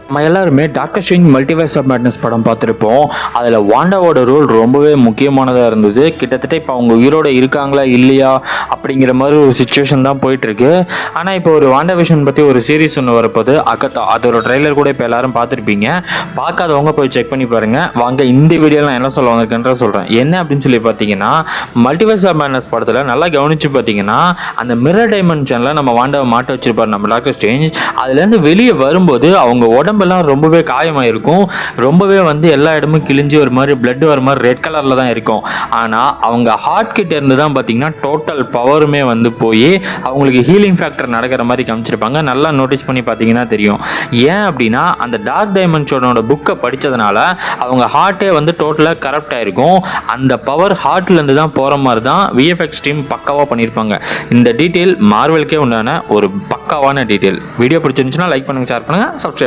நம்ம எல்லாருமே Doctor Strange Multiverse of Madness படம் பார்த்துருப்போம். அதில் வாண்டாவோட ரோல் ரொம்பவே முக்கியமானதாக இருந்தது. கிட்டத்தட்ட இப்போ அவங்க உயிரோடு இருக்காங்களா இல்லையா அப்படிங்கிற மாதிரி ஒரு சுச்சுவேஷன் தான் போயிட்டுருக்கு. ஆனால் இப்போ ஒரு வாண்டாவிஷன் பற்றி ஒரு சீரீஸ் ஒன்று வரப்போது, அக்கத்தா. அதோட ட்ரெய்லர் கூட இப்போ எல்லாரும் பார்த்துருப்பீங்க. பார்க்காதவங்க போய் செக் பண்ணி பாருங்கள். வாங்க இந்த வீடியோவில் நான் என்ன சொல்ல வந்திருக்கேன்ற சொல்கிறேன். என்ன அப்படின்னு சொல்லி பார்த்தீங்கன்னா, மல்டிவர்ஸ் ஆஃப் மேட்னஸ் படத்தில் நல்லா கவனித்து பார்த்தீங்கன்னா, அந்த மிரர் டைமென்ஷனில் நம்ம வாண்டாவை மாட்ட வச்சிருப்பார் நம்ம டாக்டர் ஸ்ட்ரேஞ்ச். அதுலேருந்து வெளியே வரும்போது அவங்க உடம்பெல்லாம் ரொம்பவே காயமாயிருக்கும். ரொம்பவே எல்லா இடமும் கிழிஞ்சு ஒரு மாதிரி பிளட் வர மாதிரி ரெட் கலர்ல தான் இருக்கும். ஆனா அவங்க ஹார்ட் கிட்ட இருந்து தான் பாத்தீங்கன்னா டோட்டல் பவருமே போய் அவங்களுக்கு ஹீலிங் ஃபேக்டர் நடக்கிற மாதிரி காமிச்சிருப்பாங்க. நல்லா நோட்டீஸ் பண்ணி பார்த்தீங்கன்னா தெரியும். ஏன் அப்படின்னா அந்த டார்க் டைமென்ஷனோட புக்கை படித்ததுனால அவங்க ஹார்ட்டே டோட்டலாக கரப்ட் ஆயிருக்கும். அந்த பவர் ஹார்ட்ல இருந்து தான் போற மாதிரி தான் விஎஃப்எக்ஸ் டீம் பக்காவா பண்ணியிருப்பாங்க. இந்த டீட்டெயில் மார்வெலுக்கே உண்டான ஒரு பக்காவான டீட்டெயில். வீடியோ பிடிச்சிருந்துச்சுன்னா லைக் பண்ணுங்க, ஷேர் பண்ணுங்க, சப்ஸ்கிரைப்